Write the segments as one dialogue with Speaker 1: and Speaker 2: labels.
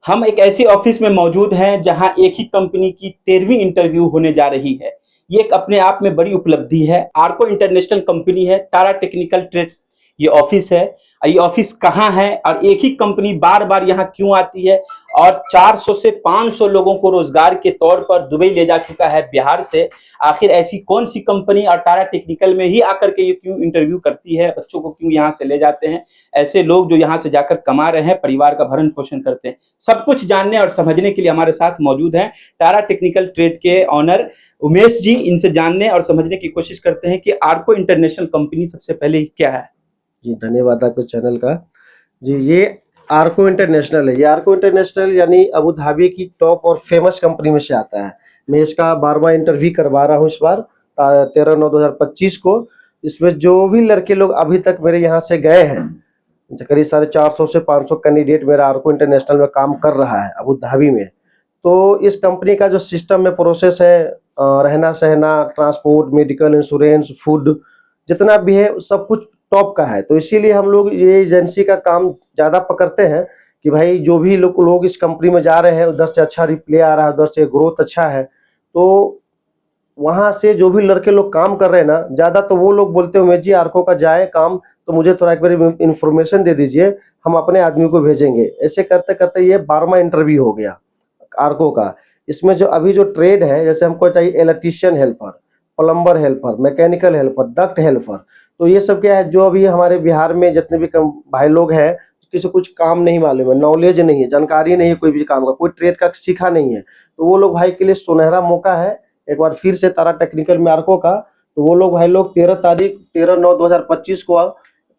Speaker 1: हम एक ऐसी ऑफिस में मौजूद हैं जहां एक ही कंपनी की 13वीं इंटरव्यू होने जा रही है। ये एक अपने आप में बड़ी उपलब्धि है। आर्को इंटरनेशनल कंपनी है, तारा टेक्निकल ट्रेड्स ये ऑफिस है। ये ऑफिस कहाँ है और एक ही कंपनी बार बार यहाँ क्यों आती है, और 400 से 500 लोगों को रोजगार के तौर पर दुबई ले जा चुका है बिहार से। आखिर ऐसी कौन सी कंपनी और तारा टेक्निकल में ही आकर के ये क्यों इंटरव्यू करती है, बच्चों को क्यों यहाँ से ले जाते हैं, ऐसे लोग जो यहाँ से जाकर कमा रहे हैं, परिवार का भरण पोषण करते हैं, सब कुछ जानने और समझने के लिए हमारे साथ मौजूद हैं टारा टेक्निकल ट्रेड के ऑनर उमेश जी। इनसे जानने और समझने की कोशिश करते हैं कि आर्को इंटरनेशनल कंपनी सबसे पहले क्या है।
Speaker 2: जी धन्यवाद आपके चैनल का। जी ये आर्को इंटरनेशनल है। ये आर्को इंटरनेशनल यानी अबू धाबी की टॉप और फेमस कंपनी में से आता है। मैं इसका 12वां इंटरव्यू करवा रहा हूँ इस बार 13/9/2025 को। इसमें जो भी लड़के लोग अभी तक मेरे यहाँ से गए हैं, करीब 450 से 500 कैंडिडेट मेरा आर्को इंटरनेशनल में काम कर रहा है अबू धाबी में। तो इस कंपनी का जो सिस्टम में प्रोसेस है, रहना सहना, ट्रांसपोर्ट, मेडिकल इंश्योरेंस, फूड, जितना भी है सब कुछ टॉप का है। तो इसीलिए हम लोग ये एजेंसी का काम ज़्यादा पकड़ते हैं कि भाई जो भी लोग इस कंपनी में जा रहे हैं उधर से अच्छा रिप्ले आ रहा है, उधर से ग्रोथ अच्छा है। तो वहाँ से जो भी लड़के लोग काम कर रहे हैं ना, ज़्यादा तो वो लोग बोलते हैं उमेश जी आर्को का जाए काम तो मुझे थोड़ा एक बार इन्फॉर्मेशन दे दीजिए, हम अपने आदमी को भेजेंगे। ऐसे करते करते ये 12वां इंटरव्यू हो गया आर्को का। इसमें जो अभी जो ट्रेड है, जैसे हमको चाहिए electrician helper, plumber helper, mechanical helper, duct helper. तो ये सब क्या है, जो अभी हमारे बिहार में जितने भी भाई लोग हैं, किसी कुछ काम नहीं मालूम है, नॉलेज नहीं है, जानकारी नहीं है, कोई भी काम का, कोई ट्रेड का सीखा नहीं है, तो वो लोग भाई के लिए सुनहरा मौका है एक बार फिर से तारा टेक्निकल में आर्को का। तो वो लोग भाई लोग 13/9/2025 को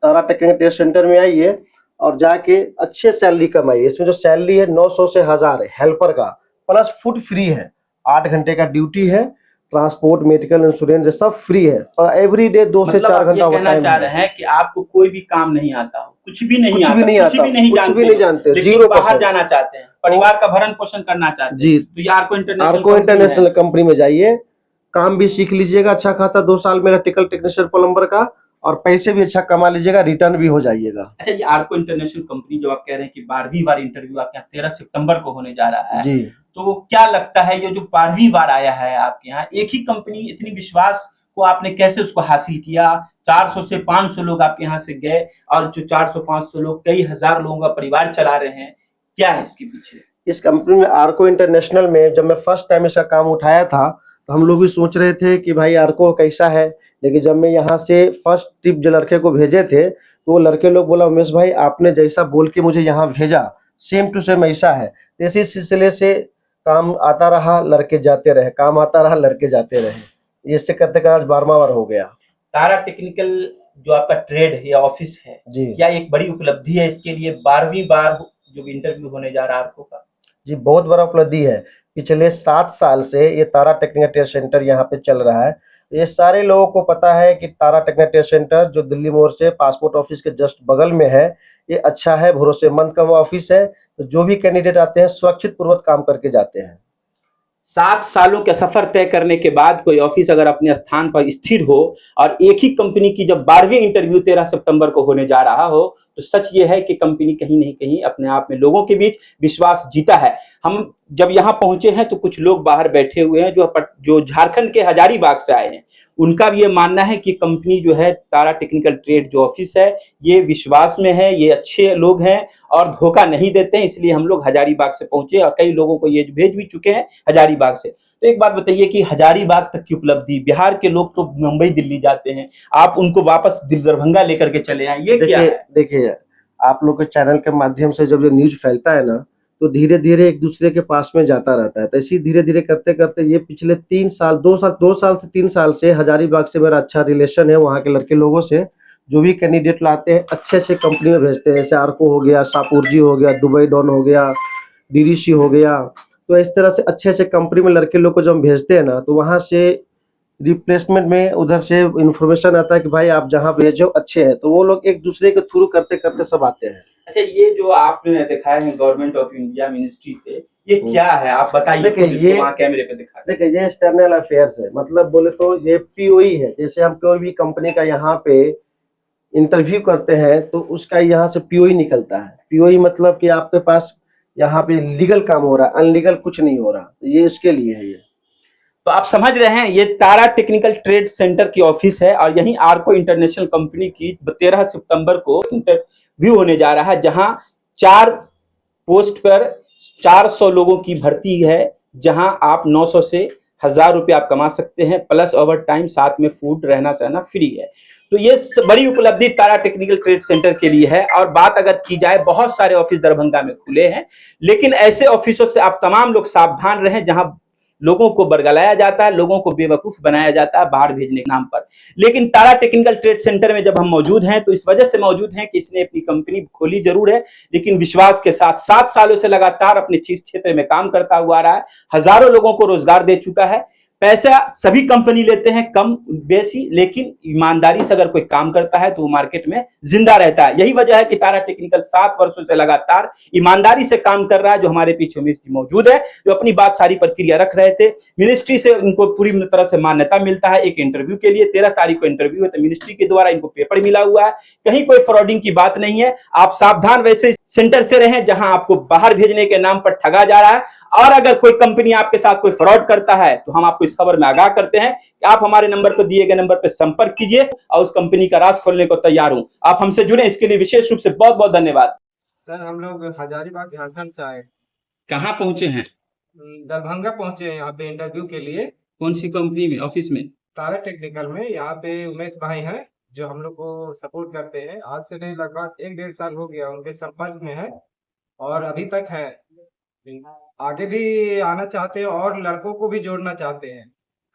Speaker 2: तारा टेक्निकल टेस्ट सेंटर में आइए और जाके अच्छे सैलरी कमाइए। इसमें जो सैलरी है 900 से 1000 है हेल्पर का, प्लस फूड फ्री है, 8 घंटे का ड्यूटी है, ट्रांसपोर्ट, मेडिकल इंश्योरेंस सब फ्री है, और एवरी डे 2 से 4 घंटा
Speaker 1: ओवर टाइम चाह रहे हैं कि आपको कोई भी काम नहीं आता हो, कुछ भी नहीं आता,
Speaker 2: कुछ भी नहीं जानते,
Speaker 1: लेकिन बाहर जाना चाहते हैं, परिवार का भरण पोषण करना चाहते हैं,
Speaker 2: जी
Speaker 1: तो ये आर्को
Speaker 2: इंटरनेशनल कंपनी में जाइए, काम भी सीख लीजिएगा अच्छा खासा, 2 साल में इलेक्ट्रिकल टेक्नीशियन प्लम्बर का, और पैसे भी अच्छा कमा लीजिएगा, रिटर्न भी हो जाइएगा।
Speaker 1: अच्छा, ये आर्को इंटरनेशनल कंपनी जो आप कह रहे हैं कि 12वीं बार इंटरव्यू आपके यहाँ 13 सितंबर को होने जा रहा है
Speaker 2: जी,
Speaker 1: तो क्या लगता है ये जो 12वीं बार आया है आपके यहाँ, एक ही कंपनी, इतनी विश्वास को आपने कैसे उसको हासिल किया? 400 से 500 लोग आपके यहाँ से गए, और जो 400-500 लोग कई हजार लोगों का परिवार चला रहे हैं, क्या है इसके पीछे?
Speaker 2: इस कंपनी में आर्को इंटरनेशनल में जब मैं फर्स्ट टाइम इसका काम उठाया था, तो हम लोग भी सोच रहे थे कि भाई आर्को कैसा है। लेकिन जब मैं यहाँ से फर्स्ट ट्रिप जो लड़के को भेजे थे, तो वो लड़के लोग बोला उमेश भाई आपने जैसा बोल के मुझे यहाँ भेजा सेम टू सेम ऐसा है। तो इसी सिलसिले से काम आता रहा, लड़के जाते रहे, काम आता रहा, लड़के जाते रहे। इससे करते करते आज 12वां बार हो गया।
Speaker 1: तारा टेक्निकल जो आपका ट्रेड है या ऑफिस है, क्या एक बड़ी उपलब्धि है इसके लिए 12वीं बार जो इंटरव्यू होने जा रहा है आपको का?
Speaker 2: जी बहुत बड़ा उपलब्धि है। पिछले 7 साल से ये तारा टेक्निकल टेस्ट सेंटर यहाँ पे चल रहा है। ये सारे लोगों को पता है कि तारा टेक्निकल टेस्ट सेंटर जो दिल्ली मोड़ से पासपोर्ट ऑफिस के जस्ट बगल में है, ये अच्छा है, भरोसेमंद का वो ऑफिस है। तो जो भी कैंडिडेट आते हैं सुरक्षित पूर्वक काम करके जाते हैं।
Speaker 1: 7 सालों का सफर तय करने के बाद कोई ऑफिस अगर अपने स्थान पर स्थिर हो, और एक ही कंपनी की जब 12वीं इंटरव्यू 13 सितंबर को होने जा रहा हो, तो सच ये है कि कंपनी कहीं नहीं कहीं अपने आप में लोगों के बीच विश्वास जीता है। हम जब यहाँ पहुंचे हैं तो कुछ लोग बाहर बैठे हुए हैं जो झारखंड के हजारीबाग से आए हैं। उनका भी ये मानना है कि कंपनी जो है तारा टेक्निकल ट्रेड जो ऑफिस है, ये विश्वास में है, ये अच्छे लोग हैं और धोखा नहीं देते हैं, इसलिए हम लोग हजारीबाग से पहुंचे और कई लोगों को ये भेज भी चुके हैं हजारीबाग से। तो एक बात बताइए कि हजारीबाग तक की उपलब्धि, बिहार के लोग तो मुंबई दिल्ली जाते हैं, आप उनको वापस दरभंगा लेकर के चले आए, ये क्या है?
Speaker 2: देखिए आप लोग के चैनल के माध्यम से जब ये न्यूज फैलता है ना, तो धीरे धीरे एक दूसरे के पास में जाता रहता है। तो इसी धीरे धीरे करते करते ये पिछले 2 साल से 3 साल से हजारीबाग से मेरा अच्छा रिलेशन है। वहाँ के लड़के लोगों से जो भी कैंडिडेट लाते हैं अच्छे से कंपनी में भेजते हैं। जैसे आर्को हो गया, शाहपुरजी हो गया, दुबई डॉन हो गया, डीडीसी हो गया। तो इस तरह से अच्छे से कंपनी में लड़के लोग को जब हम भेजते हैं ना, तो वहाँ से रिप्लेसमेंट में उधर से इन्फॉर्मेशन आता है कि भाई आप जहाँ भेजो अच्छे हैं। तो वो लोग एक दूसरे के थ्रू करते करते सब आते हैं।
Speaker 1: अच्छा, ये जो आपने दिखाया है गवर्नमेंट ऑफ इंडिया मिनिस्ट्री से, ये क्या है आप बताइए?
Speaker 2: देखिए ये
Speaker 1: वहाँ कैमरे पे दिखा।
Speaker 2: देखिए ये एक्सटर्नल अफेयर्स है, मतलब बोले तो ये पीओई है। जैसे हम कोई भी कंपनी का यहाँ पे इंटरव्यू करते हैं तो उसका यहाँ से पीओई निकलता है। पीओई मतलब कि आपके पास यहाँ पे लीगल काम हो रहा है, अनलीगल कुछ नहीं हो रहा। ये इसके लिए है ये।
Speaker 1: तो आप समझ रहे हैं, ये तारा टेक्निकल ट्रेड सेंटर की ऑफिस है और यहीं आर्को इंटरनेशनल कंपनी की 13 सितंबर को इंटरव्यू होने जा रहा है, जहां 4 पोस्ट पर 400 लोगों की भर्ती है, जहां आप 900 से 1000 रुपये आप कमा सकते हैं, प्लस ओवर टाइम, साथ में फूड, रहना सहना फ्री है। तो ये बड़ी उपलब्धि तारा टेक्निकल ट्रेड सेंटर के लिए है। और बात अगर की जाए, बहुत सारे ऑफिस दरभंगा में खुले हैं, लेकिन ऐसे ऑफिसों से आप तमाम लोग सावधान रहें जहां लोगों को बरगलाया जाता है, लोगों को बेवकूफ बनाया जाता है बाहर भेजने के नाम पर। लेकिन तारा टेक्निकल ट्रेड सेंटर में जब हम मौजूद हैं तो इस वजह से मौजूद हैं कि इसने अपनी कंपनी खोली जरूर है, लेकिन विश्वास के साथ 7 सालों से लगातार अपने चीज क्षेत्र में काम करता हुआ रहा है, हजारों लोगों को रोजगार दे चुका है। पैसा सभी कंपनी लेते हैं कम बेसी, लेकिन ईमानदारी से अगर कोई काम करता है तो वो मार्केट में जिंदा रहता है। यही वजह है कि तारा टेक्निकल 7 वर्षों से लगातार ईमानदारी से काम कर रहा है। जो हमारे पीछे उमेश जी मौजूद है, जो अपनी बात सारी प्रक्रिया रख रहे थे, मिनिस्ट्री से उनको पूरी तरह से मान्यता मिलता है एक इंटरव्यू के लिए। 13 तारीख को इंटरव्यू है, तो मिनिस्ट्री के द्वारा इनको पेपर मिला हुआ है, कहीं कोई फ्रॉडिंग की बात नहीं है। आप सावधान वैसे सेंटर से रहें जहां आपको बाहर भेजने के नाम पर ठगा जा रहा है। और अगर कोई कंपनी आपके साथ कोई फ्रॉड करता है तो हम आपको इस खबर में आगाह करते हैं कि आप हमारे नंबर पर दिए गए नंबर पर संपर्क कीजिए और उस कंपनी का राज खोलने को तैयार हूं। आप हमसे जुड़े, इसके लिए विशेष रूप से बहुत बहुत धन्यवाद।
Speaker 3: सर हम लोग हजारीबाग झारखंड से आए।
Speaker 1: कहाँ पहुंचे हैं?
Speaker 3: दरभंगा पहुंचे हैं यहाँ पे इंटरव्यू के लिए।
Speaker 1: कौन सी कंपनी में, ऑफिस में?
Speaker 3: तारा टेक्निकल में। यहाँ पे उमेश भाई हैं जो हम लोग को सपोर्ट करते हैं। आज से नहीं, लगभग 1-1.5 साल हो गया उनके संपर्क में है और अभी तक है। आगे भी आना चाहते हैं और लड़कों को भी जोड़ना चाहते हैं।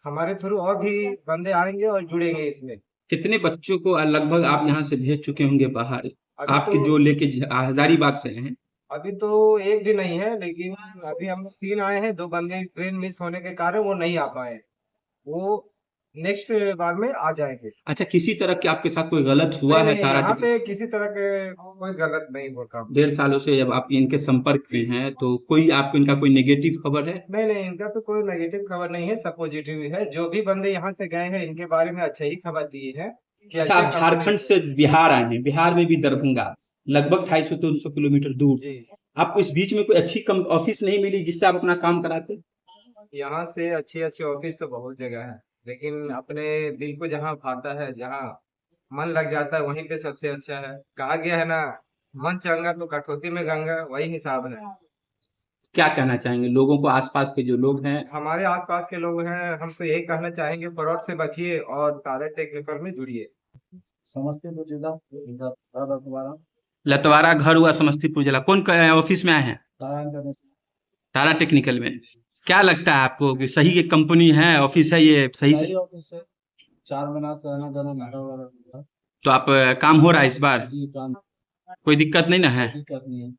Speaker 3: हमारे थ्रू और भी बंदे आएंगे और जुड़ेंगे इसमें।
Speaker 1: कितने बच्चों को लगभग आप यहाँ से भेज चुके होंगे बाहर,
Speaker 3: अभी
Speaker 1: आपके
Speaker 3: तो
Speaker 1: जो लेके हजारीबाग से हैं?
Speaker 3: अभी तो एक भी नहीं है, लेकिन अभी हम लोग 3 आए हैं। 2 बंदे ट्रेन मिस होने के कारण वो नहीं आ पाए। वो नेक्स्ट बार में आ जाएंगे।
Speaker 1: अच्छा, किसी तरह के आपके साथ कोई गलत हुआ
Speaker 3: नहीं
Speaker 1: है
Speaker 3: नहीं,
Speaker 1: तारा
Speaker 3: यहाँ
Speaker 1: टेक्निकल?
Speaker 3: पे किसी तरह के कोई गलत नहीं होता।
Speaker 1: 1.5 सालों से जब आप इनके संपर्क में हैं तो कोई आपको इनका कोई नेगेटिव खबर है?
Speaker 3: नहीं नहीं, इनका तो कोई नेगेटिव खबर नहीं है, सब पॉजिटिव ही है। जो भी बंदे यहाँ से गए हैं इनके बारे में अच्छे ही खबर दी है कि
Speaker 1: अच्छा,
Speaker 3: अच्छे
Speaker 1: आप झारखंड से बिहार आए हैं, बिहार में भी दरभंगा लगभग 250-300 किलोमीटर दूर।
Speaker 3: जी।
Speaker 1: आपको इस बीच में कोई अच्छी ऑफिस नहीं मिली जिससे आप अपना काम कराते?
Speaker 3: यहाँ से अच्छी अच्छी ऑफिस तो बहुत जगह है, लेकिन अपने दिल को जहाँ भाता है, जहाँ मन लग जाता है, वहीं पे सबसे अच्छा है। कहा गया है ना, मन चंगा तो कठौती में गंगा, वही हिसाब है।
Speaker 1: क्या कहना चाहेंगे लोगों को, आसपास के जो लोग हैं?
Speaker 3: हमारे आसपास के लोग हैं, हम तो यही कहना चाहेंगे, फ्रॉड से बचिए और तारा टेक्निकल में जुड़िए।
Speaker 4: समस्तीपुर जिला लतवारा
Speaker 1: लतवारा घर हुआ समस्तीपुर जिला। कौन ऑफिस में आए हैं?
Speaker 4: तारा इंटरनेशनल
Speaker 1: तारा टेक्निकल में। क्या लगता है आपको कि सही एक कंपनी है, ऑफिस है ये सही से?
Speaker 4: सही ऑफिस है। 4 महीना से आना जाना मेरा वाला
Speaker 1: तो आप काम हो रहा है इस बार?
Speaker 4: जी, काम
Speaker 1: कोई दिक्कत नहीं ना है?
Speaker 4: दिक्कत नहीं है।